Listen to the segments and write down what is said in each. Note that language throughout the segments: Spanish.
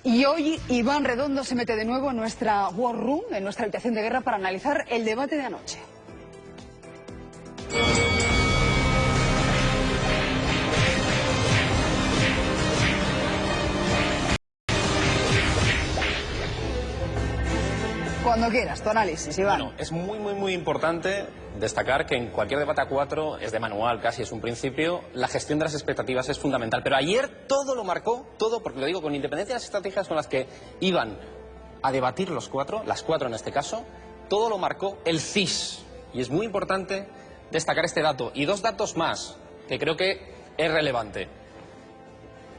Y hoy Iván Redondo se mete de nuevo en nuestra War Room, en nuestra habitación de guerra, para analizar el debate de anoche. Cuando quieras, tu análisis, Iván. Bueno, es muy importante destacar que en cualquier debate a cuatro, es de manual casi, es un principio, la gestión de las expectativas es fundamental. Pero ayer todo lo marcó, todo, porque lo digo, con independencia de las estrategias con las que iban a debatir los cuatro, las cuatro en este caso, todo lo marcó el CIS. Y es muy importante destacar este dato. Y dos datos más, que creo que es relevante.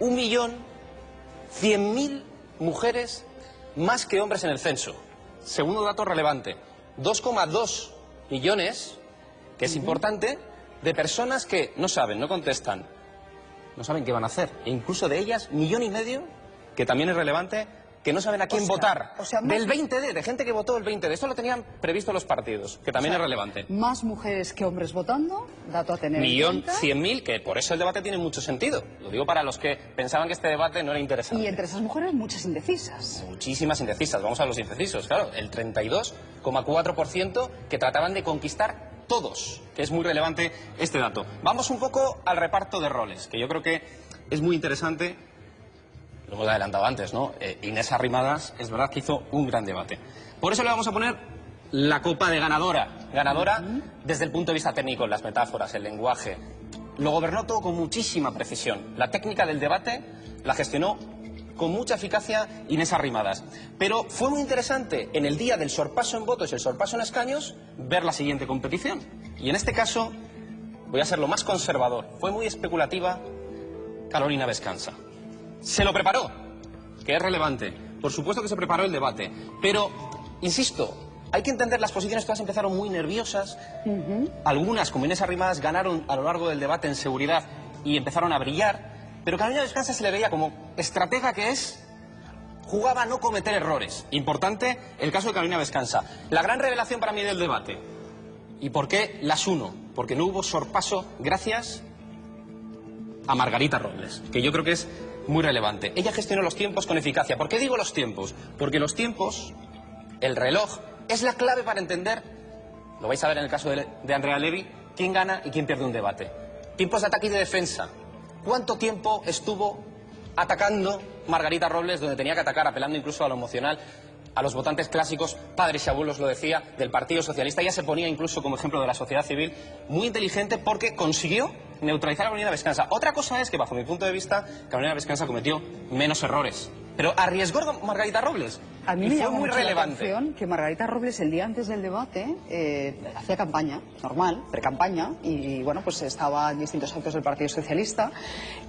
1.100.000 mujeres más que hombres en el censo. Segundo dato relevante, 2,2 millones, que es importante, de personas que no saben, no contestan, no saben qué van a hacer. E incluso de ellas, 1,5 millones, que también es relevante, que no saben a quién votar. Del 20D, de gente que votó el 20D. Esto lo tenían previsto los partidos, que también es relevante. Más mujeres que hombres votando, dato a tener en cuenta. 1.100.000, que por eso el debate tiene mucho sentido. Lo digo para los que pensaban que este debate no era interesante. Y entre esas mujeres muchas indecisas. Muchísimas indecisas. Vamos a los indecisos, claro. El 32,4% que trataban de conquistar todos, que es muy relevante este dato. Vamos un poco al reparto de roles, que yo creo que es muy interesante. Lo hemos adelantado antes, ¿no? Inés Arrimadas, es verdad que hizo un gran debate. Por eso le vamos a poner la copa de ganadora. Ganadora desde el punto de vista técnico, las metáforas, el lenguaje. Lo gobernó todo con muchísima precisión. La técnica del debate la gestionó con mucha eficacia Inés Arrimadas. Pero fue muy interesante en el día del sorpaso en votos y el sorpaso en escaños ver la siguiente competición. Y en este caso voy a ser lo más conservador. Fue muy especulativa Carolina Vescanza. Se lo preparó, que es relevante. Por supuesto que se preparó el debate. Pero, insisto, hay que entender las posiciones. Todas empezaron muy nerviosas. Algunas, como Inés Arrimadas, ganaron a lo largo del debate en seguridad y empezaron a brillar. Pero Carolina Vescanza se le veía como estratega que es, jugaba a no cometer errores. Importante el caso de Carolina Vescanza. La gran revelación para mí del debate. ¿Y por qué las uno? Porque no hubo sorpaso gracias a Margarita Robles, que yo creo que es muy relevante. Ella gestionó los tiempos con eficacia. ¿Por qué digo los tiempos? Porque los tiempos, el reloj, es la clave para entender, lo vais a ver en el caso de Andrea Levy, quién gana y quién pierde un debate. Tiempos de ataque y de defensa. ¿Cuánto tiempo estuvo atacando Margarita Robles, donde tenía que atacar, apelando incluso a lo emocional, a los votantes clásicos, padres y abuelos, lo decía, del Partido Socialista? Ya se ponía incluso como ejemplo de la sociedad civil, muy inteligente porque consiguió neutralizar a Carolina Vescanza. Otra cosa es que, bajo mi punto de vista, Carolina Vescanza cometió menos errores. Pero arriesgó Margarita Robles. A mí me llamó muy mucho relevante la atención que Margarita Robles, el día antes del debate, hacía campaña, normal, pre-campaña, y bueno, pues estaba en distintos actos del Partido Socialista,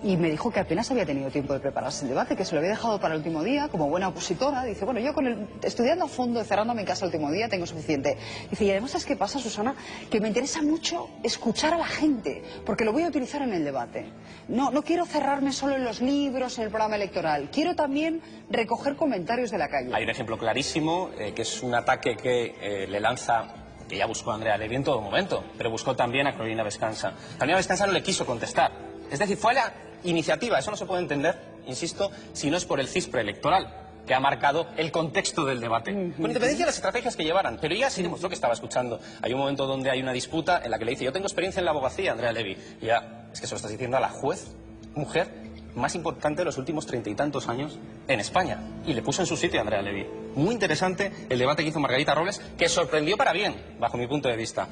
y me dijo que apenas había tenido tiempo de prepararse el debate, que se lo había dejado para el último día, como buena opositora. Dice, bueno, yo estudiando a fondo, cerrándome en casa el último día, tengo suficiente. Dice, y además, ¿sabes qué pasa, Susana? Que me interesa mucho escuchar a la gente, porque lo voy a utilizar en el debate. No quiero cerrarme solo en los libros, en el programa electoral. Quiero también recoger comentarios de la calle. Hay un ejemplo clarísimo, que es un ataque que le lanza, que ya buscó a Andrea Levy en todo momento, pero buscó también a Carolina Vescanza. Carolina Vescanza no le quiso contestar. Es decir, fue la iniciativa. Eso no se puede entender, insisto, si no es por el CIS preelectoral, que ha marcado el contexto del debate. Con independencia de las estrategias que llevaran. Pero ella sí demostró que estaba escuchando. Hay un momento donde hay una disputa en la que le dice, yo tengo experiencia en la abogacía, Andrea Levy. Y ya, es que se lo estás diciendo a la juez, mujer, más importante de los últimos 30 y tantos años en España. Y le puso en su sitio a Andrea Levy. Muy interesante el debate que hizo Margarita Robles, que sorprendió para bien, bajo mi punto de vista.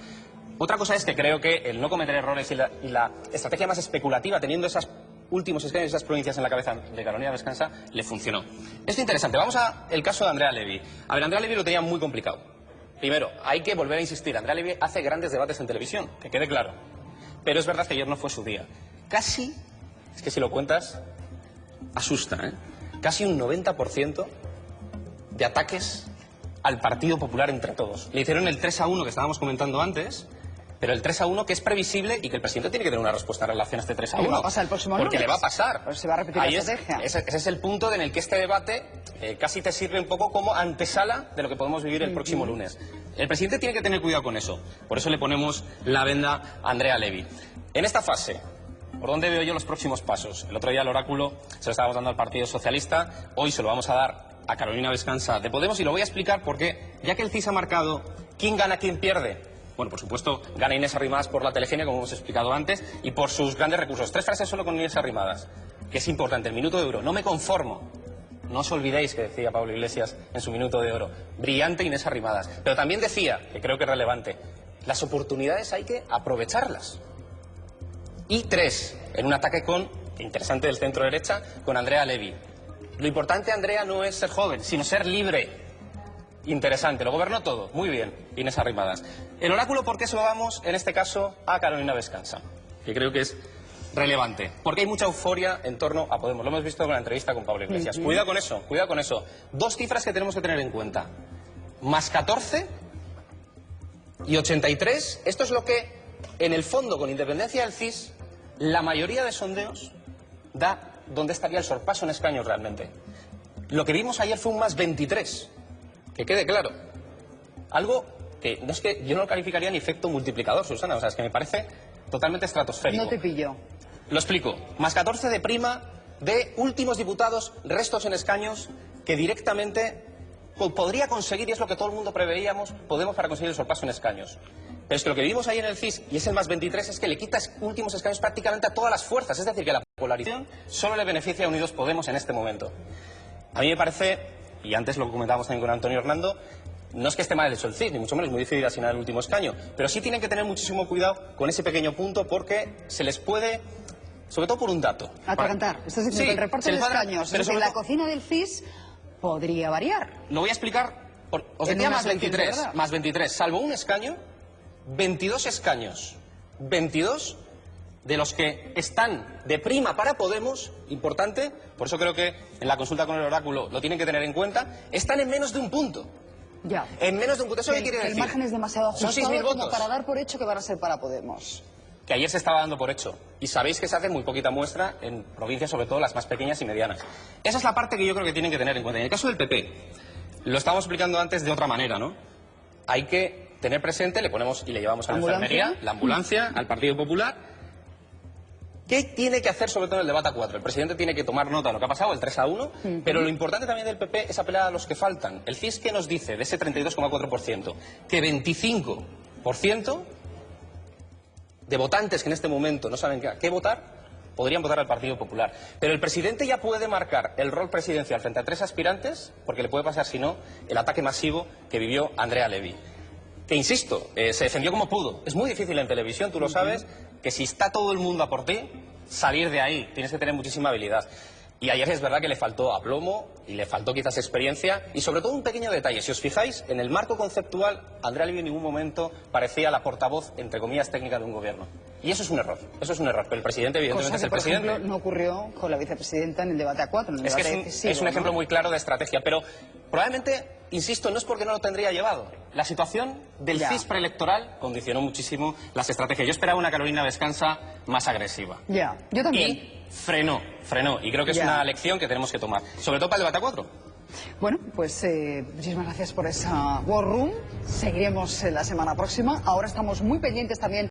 Otra cosa es que creo que el no cometer errores y la estrategia más especulativa, teniendo esos últimos escaños, esas provincias en la cabeza de Carolina Vescanza, le funcionó. Esto es interesante. Vamos al caso de Andrea Levy. A ver, Andrea Levy lo tenía muy complicado. Primero, hay que volver a insistir. Andrea Levy hace grandes debates en televisión, que quede claro. Pero es verdad que ayer no fue su día. Casi, es que si lo cuentas, asusta, ¿eh? Casi un 90% de ataques al Partido Popular entre todos. Le hicieron el 3-1 que estábamos comentando antes, pero el 3-1 que es previsible y que el presidente tiene que tener una respuesta en relación a este 3-1. ¿Le va a pasar el próximo lunes? Porque le va a pasar. Pues se va a repetir la estrategia. Ese es el punto en el que este debate casi te sirve un poco como antesala de lo que podemos vivir el próximo lunes. El presidente tiene que tener cuidado con eso. Por eso le ponemos la venda a Andrea Levy. En esta fase, ¿Por dónde veo yo los próximos pasos? El otro día el oráculo se lo estábamos dando al Partido Socialista, hoy se lo vamos a dar a Carolina Vescansa de Podemos y lo voy a explicar porque, ya que el CIS ha marcado quién gana, quién pierde, bueno, por supuesto, gana Inés Arrimadas por la telegenia, como hemos explicado antes, y por sus grandes recursos. 3 frases solo con Inés Arrimadas, que es importante, el minuto de oro. No me conformo. No os olvidéis que decía Pablo Iglesias en su minuto de oro. Brillante Inés Arrimadas. Pero también decía, que creo que es relevante, las oportunidades hay que aprovecharlas. Y 3, en un ataque interesante del centro derecha, con Andrea Levy. Lo importante, Andrea, no es ser joven, sino ser libre. Interesante, lo gobernó todo. Muy bien, Inés Arrimadas. El oráculo, ¿por qué se lo damos, en este caso, a Carolina Vescansa? Que creo que es relevante. Porque hay mucha euforia en torno a Podemos. Lo hemos visto con la entrevista con Pablo Iglesias. Cuidado con eso, cuidado con eso. 2 cifras que tenemos que tener en cuenta. Más 14 y 83. Esto es lo que, en el fondo, con independencia del CIS, la mayoría de sondeos da dónde estaría el sorpaso en escaños realmente. Lo que vimos ayer fue un más 23. Que quede claro. Algo que no es que yo no lo calificaría ni efecto multiplicador, Susana. O sea, es que me parece totalmente estratosférico. No te pillo. Lo explico. Más 14 de prima de últimos diputados, restos en escaños, que directamente podría conseguir, y es lo que todo el mundo preveíamos, Podemos para conseguir el sorpaso en escaños. Pero es que lo que vimos ahí en el CIS, y es el más 23, es que le quita últimos escaños prácticamente a todas las fuerzas. Es decir, que la polarización solo le beneficia a Unidos Podemos en este momento. A mí me parece, y antes lo comentábamos también con Antonio Hernando, no es que esté mal hecho el CIS, ni mucho menos, es muy difícil asignar el último escaño, pero sí tienen que tener muchísimo cuidado con ese pequeño punto porque se les puede, sobre todo por un dato. Atragantar. Estás diciendo que el reparto de escaños en la cocina del CIS podría variar. Lo voy a explicar. Os decía más 23, más 23, salvo un escaño, 22 escaños. 22 de los que están de prima para Podemos, importante, por eso creo que en la consulta con el oráculo lo tienen que tener en cuenta, están en menos de un punto. Ya. En menos de un punto. ¿Eso qué quiere decir? El margen es demasiado ajustado. Son 6.000 votos. Como para dar por hecho que van a ser para Podemos. Que ayer se estaba dando por hecho. Y sabéis que se hace muy poquita muestra en provincias, sobre todo las más pequeñas y medianas. Esa es la parte que yo creo que tienen que tener en cuenta. En el caso del PP, lo estábamos explicando antes de otra manera, ¿no? Hay que tener presente, le ponemos y le llevamos a la enfermería, la ambulancia, al Partido Popular. ¿Qué tiene que hacer sobre todo en el debate a 4? El presidente tiene que tomar nota de lo que ha pasado, el 3-1, pero lo importante también del PP es apelar a los que faltan. El CIS, ¿qué nos dice de ese 32,4%? Que 25% de votantes que en este momento no saben qué votar, podrían votar al Partido Popular. Pero el presidente ya puede marcar el rol presidencial frente a 3 aspirantes, porque le puede pasar, si no, el ataque masivo que vivió Andrea Levy. Que, insisto, se defendió como pudo. Es muy difícil en televisión, tú lo sabes, que si está todo el mundo a por ti, salir de ahí. Tienes que tener muchísima habilidad. Y ayer es verdad que le faltó aplomo y le faltó quizás experiencia y sobre todo un pequeño detalle. Si os fijáis, en el marco conceptual, Andrea Levy en ningún momento parecía la portavoz, entre comillas, técnica de un gobierno. Y eso es un error. Eso es un error. Pero el presidente, evidentemente, es el presidente. Por ejemplo, no ocurrió con la vicepresidenta en el debate a 4. Es que es un ejemplo muy claro de estrategia. Pero probablemente, insisto, no es porque no lo tendría llevado. La situación del CIS preelectoral condicionó muchísimo las estrategias. Yo esperaba una Carolina Vescansa más agresiva. Ya, yo también. Y frenó. Y creo que es una lección que tenemos que tomar. Sobre todo para el debate a 4. Bueno, pues muchísimas gracias por esa War Room. Seguiremos la semana próxima. Ahora estamos muy pendientes también